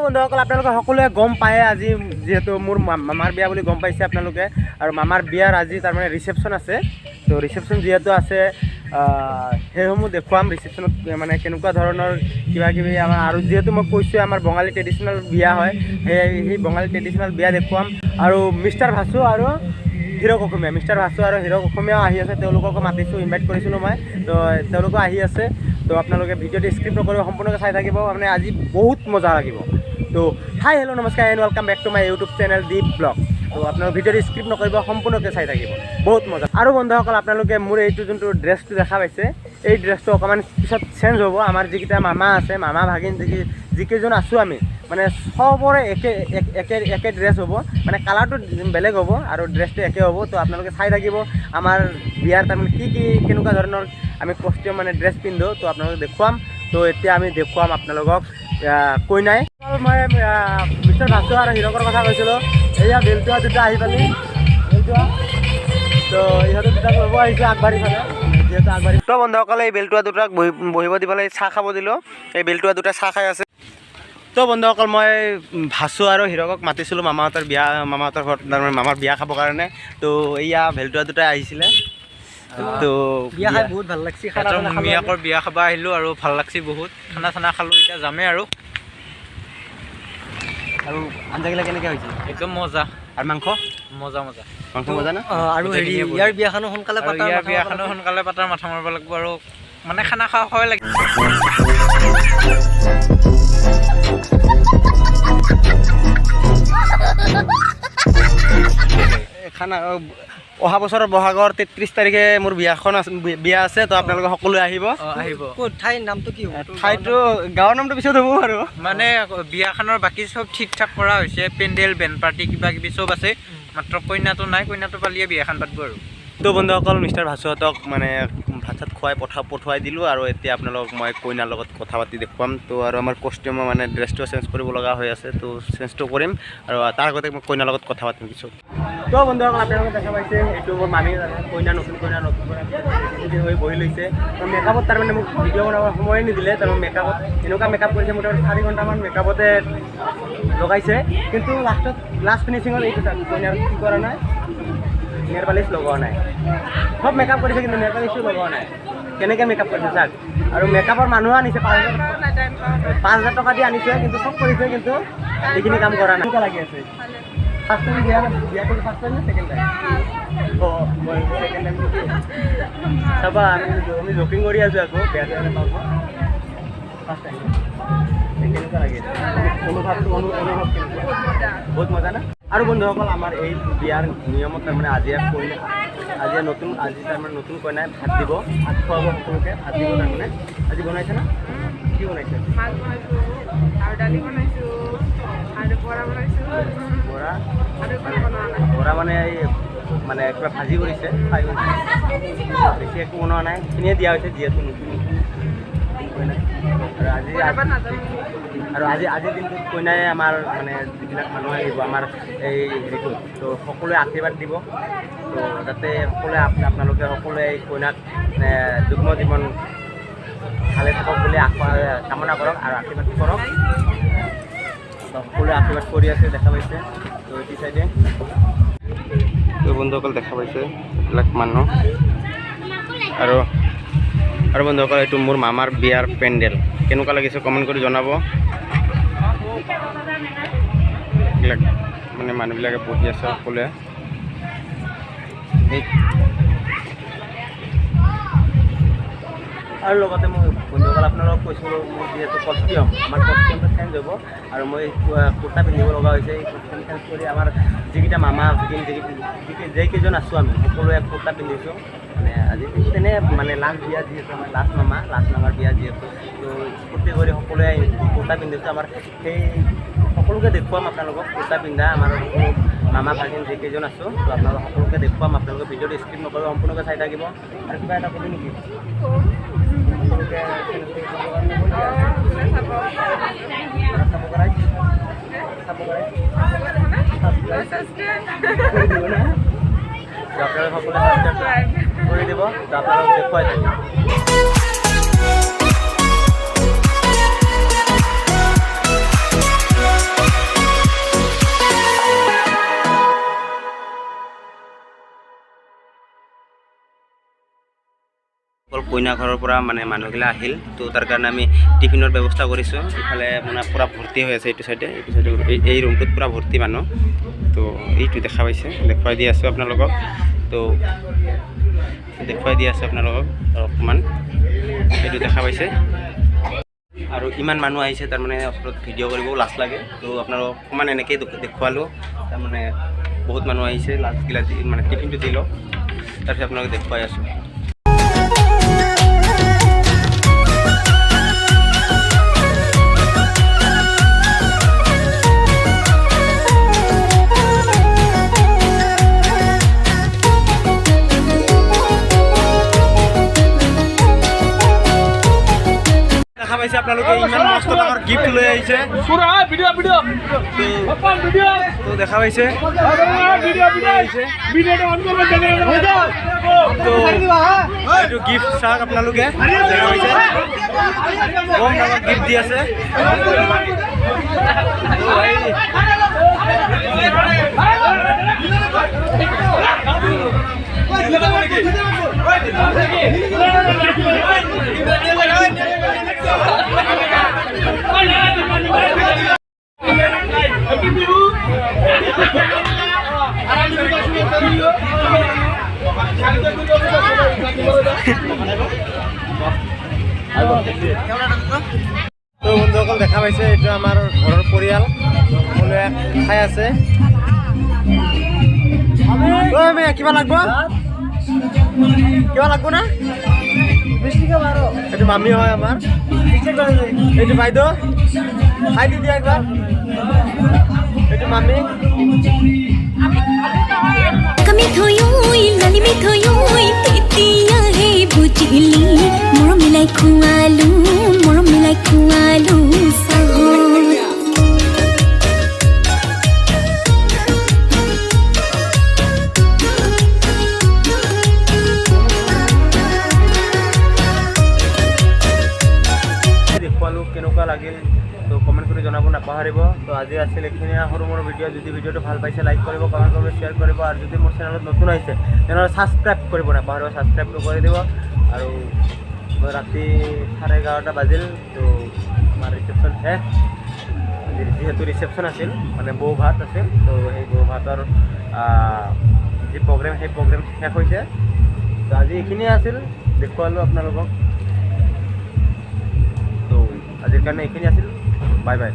বন্ধুসকল আপোনালোকে সকলোৱে গম পায় আজি যিহেতু মোৰ মামাৰ বিয়া বুলি গম পাইছে আপোনালোকে আৰু মামাৰ বিয়াৰ আজি তাৰমানে ৰিচেপশ্যন আছে তো ৰিচেপশ্যন যিহেতু আছে সেইসমূহ দেখুৱাম ৰিচেপশ্যনত মানে কেনেকুৱা ধৰণৰ কিবা কিবি আমাৰ আৰু যিহেতু মই কৈছোঁ আমাৰ বঙালী ট্ৰেডিশ্যনেল বিয়া হয় সেই বঙালী ট্ৰেডিশ্যনেল বিয়া দেখুৱাম আৰু মিষ্টাৰ ভাচু আৰু হিৰক অসমীয়া মিষ্টাৰ ভাচু আৰু হিৰক অসমীয়াও আহি আছে তেওঁলোককো মাতিছোঁ ইনভাইট কৰিছিলোঁ মই তো তেওঁলোকো আহি আছে তো আপোনালোকে ভিডিঅ'টো স্কিপ নকৰিব সম্পূৰ্ণকৈ চাই থাকিব মানে আজি বহুত মজা লাগিব তো হাই হেল্ল' নমস্কাৰ and welcome back to my YouTube channel Deep blog তো আপোনালোকে ভিডিঅ'টো স্কিপ নকৰিব সম্পূৰ্ণকৈ চাই থাকিব বহুত মজা আৰু বন্ধুসকল আপোনালোকে মোৰ এইটো যোনটো ড্ৰেছটো দেখা পাইছে এই ড্ৰেছটো অকণমান পিছত চেঞ্জ হ'ব আমাৰ যিকেইটা মামা আছে মামা ভাগিন যিকেইজন আছোঁ আমি মানে সবৰে একে ড্ৰেছ হ'ব মানে কালাৰটো বেলেগ হ'ব আৰু ড্ৰেছটো একে হ'ব তো আপোনালোকে চাই থাকিব আমাৰ বিয়াৰ তাৰমানে কি কেনেকুৱা ধৰণৰ আমি কষ্টিউম মানে ড্ৰেছ পিন্ধোঁ তো আপোনালোকে দেখুৱাম তো এতিয়া আমি দেখুৱাম আপোনালোকক কইনাই মই মিষ্টাৰ ভাচু আৰু হিৰকৰ কথা কৈছিলোঁ এয়া বেলটোৱা দুটা আহি পালি বেলটোৱা তো ইহঁতে দুটাক ল'ব আহিছোঁ আগবাঢ়ি ফালে যিহেতু আগবাঢ়ি তো বন্ধুসকলে এই বেলটোৱা দুটাক বহিব দিবলৈ চাহ খাব দিলোঁ এই বেলটোৱা দুটা চাহ খাই আছে তো বন্ধুসকল মই ভাচু আৰু হিৰকক মাতিছিলোঁ মামাহঁতৰ ঘৰত তাৰমানে মামাৰ বিয়া খাবৰ কাৰণে তো এয়া বেলটোৱা দুটাই আহিছিলে তো বিয়া খাই বহুত ভাল লাগছে মিয়াকৰ বিয়া খাব আহিলোঁ আৰু ভাল লাগছে বহুত খানা চানা খালোঁ এতিয়া যামেই আৰু আঞ্জাগিলা কেনেকৈ হৈছে একদম মজা আৰু মাংস মজা মাংস মজা না আৰু হেৰি ইয়াৰ বিয়াখনো সোনকালে পাতাৰ মাথা মাৰিব লাগিব আৰু মানে খানা খোৱা হয় লাগিব খানা অহা বছৰৰ বহাগৰ 33 তাৰিখে মোৰ বিয়া আছে তো আপোনালোকে সকলোৱে আহিব ঠাইৰ নামটো কি হ'ব ঠাইটো গাঁৱৰ নামটো পিছত হ'ব আৰু মানে বিয়াখনৰ বাকী চব ঠিক ঠাক কৰা হৈছে পেণ্ডেল বেণ্ড পাৰ্টি কিবা কিবি চব আছে মাত্ৰ কইনাটো নাই কইনাটো পালিয়ে বিয়াখন পাতিব আৰু তো বন্ধুসকল মিষ্টাৰ ভাচুহঁতক মানে ভাত চাত খুৱাই পঠুৱাই দিলোঁ আৰু এতিয়া আপোনালোকক মই কইনাৰ লগত কথা পাতি দেখুৱাম তো আৰু আমাৰ কষ্টিউমৰ মানে ড্ৰেছটো চেঞ্জ কৰিব লগা হৈ আছে তো চেঞ্জটো কৰিম আৰু তাৰ আগতে মই কইনাৰ লগত কথা পাতিম কিছু তো বন্ধুসকল আপোনালোকে দেখা পাইছে এইটো মোৰ মামী নতুন কইনা হৈ বহি লৈছে তো মেকআপত তাৰমানে মোক ভিডিঅ' বনাব সময় নিদিলে তাৰমানে মেকআপত এনেকুৱা মেকআপ কৰিছে মোটামুটি 4 ঘণ্টামান মেকআপতে লগাইছে কিন্তু লাষ্ট ফিনিচিঙত এইটো কইনাৰ কি কৰা নাই নেল পালিচ লগোৱা নাই সব মেকআপ কৰিছে কিন্তু নেল পালিচটো লগোৱা নাই কেনেকৈ মেকআপ কৰিছে চাওক আৰু মেকআপৰ মানুহ আনিছে 5,000 টকা দি আনিছে কিন্তু চব কৰিছে কিন্তু এইখিনি কাম কৰা নাই লাগি আছে ফাৰ্ষ্ট টাইম বিয়া কৰি ফাৰ্ষ্ট টাইম নে ছেকেণ্ড টাইম মই ছেকেণ্ড টাইম চাবা আমি জকিং কৰি আছোঁ আকৌ বেয়া বেয়া নাপাব ফাৰ্ষ্ট টাইম কেনেকুৱা লাগি আছে অনুভৱ বহুত মজা না আৰু বন্ধুসকল আমাৰ এই বিয়াৰ নিয়মত তাৰমানে আজি তাৰমানে নতুন কইনাই ভাত দিব ভাত খুৱাব সকলোকে ভাত দিব তাৰমানে আজি বনাইছে না কি বনাইছে বৰা মানে এই মানে কিবা ভাজি কৰিছে ফ্ৰাই কৰিছে বেছি একো বনোৱা নাই সেইখিনিয়ে দিয়া হৈছে যিহেতু নতুন আৰু আজিৰ দিনটোত কইনাই আমাৰ মানে যিবিলাক মানুহ আহিব আমাৰ এই হেৰিটোত তো সকলোৱে আশীৰ্বাদ দিব তো যাতে সকলোৱে আপোনালোকে সকলোৱে এই কইনাক যুগ্ম জীৱন ভালে থাকক বুলি কামনা কৰক আৰু আশীৰ্বাদ কৰক সকলোৱে আশীৰ্বাদ কৰি আছে দেখা পাইছে তো এইটো চাইডে তো বন্ধুসকল দেখা পাইছে এইবিলাক মানুহ আৰু বন্ধুসকল এইটো মোৰ মামাৰ বিয়াৰ পেণ্ডেল কেনেকুৱা লাগিছে কমেণ্ট কৰি জনাব এইবিলাক মানে মানুহবিলাকে বহি আছে সকলোৱে আৰু লগতে মই বন্ধুসকল আপোনালোকক কৈছিলোঁ মোৰ যিহেতু কষ্টিউম আমাৰ কষ্টিউমটো চেঞ্জ হ'ব আৰু মই কুৰ্তা পিন্ধিব লগা হৈছে এই কষ্টিউম চেঞ্জ কৰি আমাৰ যিকেইটা মামা যেইকেইজন আছোঁ আমি সকলোৱে কুৰ্তা পিন্ধিছোঁ মানে আজি তেনে মানে লাষ্ট বিয়া যিহেতু আমাৰ লাষ্ট মামাৰ বিয়া যিহেতু তো ফূৰ্তি কৰি সকলোৱে কুৰ্তা পিন্ধিছোঁ আমাৰ সেই সকলোকে দেখুৱাম আপোনালোকক কুৰ্তা পিন্ধা আমাৰ সকলো মামা ভাগিন যিকেইজন আছোঁ তো আপোনালোক সকলোকে দেখুৱাম আপোনালোকে ভিডিঅ'টো স্কিপ নকৰিব সম্পূৰ্ণকৈ চাই থাকিব আৰু কিবা এটা ক'ব নেকি সকলোকে চাব আপোনালোকে সকলোৱে সাবস্ক্ৰাইব কৰি দিব, আপোনালোকক দেখুৱাই থাকিম। কইনা ঘৰৰ পৰা মানে মানুহগিলা আহিল, তো তাৰ কাৰণে আমি টিফিনৰ ব্যৱস্থা কৰিছোঁ। ইফালে মানে পূৰা ভৰ্তি হৈ আছে, এইটো চাইডে এই ৰুমটোত পূৰা ভৰ্তি মানুহ। তো এইটো দেখা পাইছে, দেখুৱাই দি আছোঁ আপোনালোকক। তো দেখুৱাই দি আছোঁ আপোনালোকক অকণমান, এইটো দেখা পাইছে। আৰু ইমান মানুহ আহিছে, তাৰমানে ওচৰত ভিডিঅ' কৰিবও লাজ লাগে। তো আপোনালোকক অকণমান এনেকৈয়ে দেখুৱালোঁ। তাৰমানে বহুত মানুহ আহিছে, লাজগিলা মানে টিফিনটো দি লওঁ, তাৰপিছত আপোনালোকক দেখুৱাই আছোঁ। দেখা পাইছে আপোনালোকে ইমান মস্ত ডাঙৰ গিফ্ট লৈ আহিছে। তো দেখা পাইছে এইটো গিফ্ট চাওক আপোনালোকে, দেখা পাইছে কম ডাঙৰ গিফ্ট দি আছে। তো বন্ধুসকল দেখা পাইছে, এইটো আমাৰ ঘৰৰ পৰিয়াল, সকলোৱে খাই আছে। কিবা লাগব, কিবা লাগব না? এইটো মামী হয় আমাৰ, এইটো বাইদেউ, খাই দি দিয়া একবাৰ। এইটো মামী। দেখুৱালোঁ কেনেকুৱা লাগিল, তো কমেণ্ট কৰি জনাব নাপাহৰিব। তো আজি আছিল এইখিনিয়ে সৰু মোৰ ভিডিঅ'। যদি ভিডিঅ'টো ভাল পাইছে লাইক কৰিব, কমেণ্ট কৰিব, শ্বেয়াৰ কৰিব। আৰু যদি মোৰ চেনেলত নতুন আহিছে তেনেহ'লে ছাবস্ক্ৰাইব কৰিব নাপাহৰিব, ছাবস্ক্ৰাইবটো কৰি দিব। আৰু ৰাতি 11:30 বাজিল, তো আমাৰ ৰিচেপশ্যন শেষ। যিহেতু ৰিচেপশ্যন আছিল, মানে বৌ ভাত আছিল, তো সেই বৌ ভাতৰ যি প্ৰগ্ৰেম, সেই প্ৰগ্ৰেম শেষ হৈছে। তো আজি এইখিনিয়ে আছিল, দেখুৱালোঁ আপোনালোকক। তো আজিৰ কাৰণে এইখিনি আছিল, বাই বাই।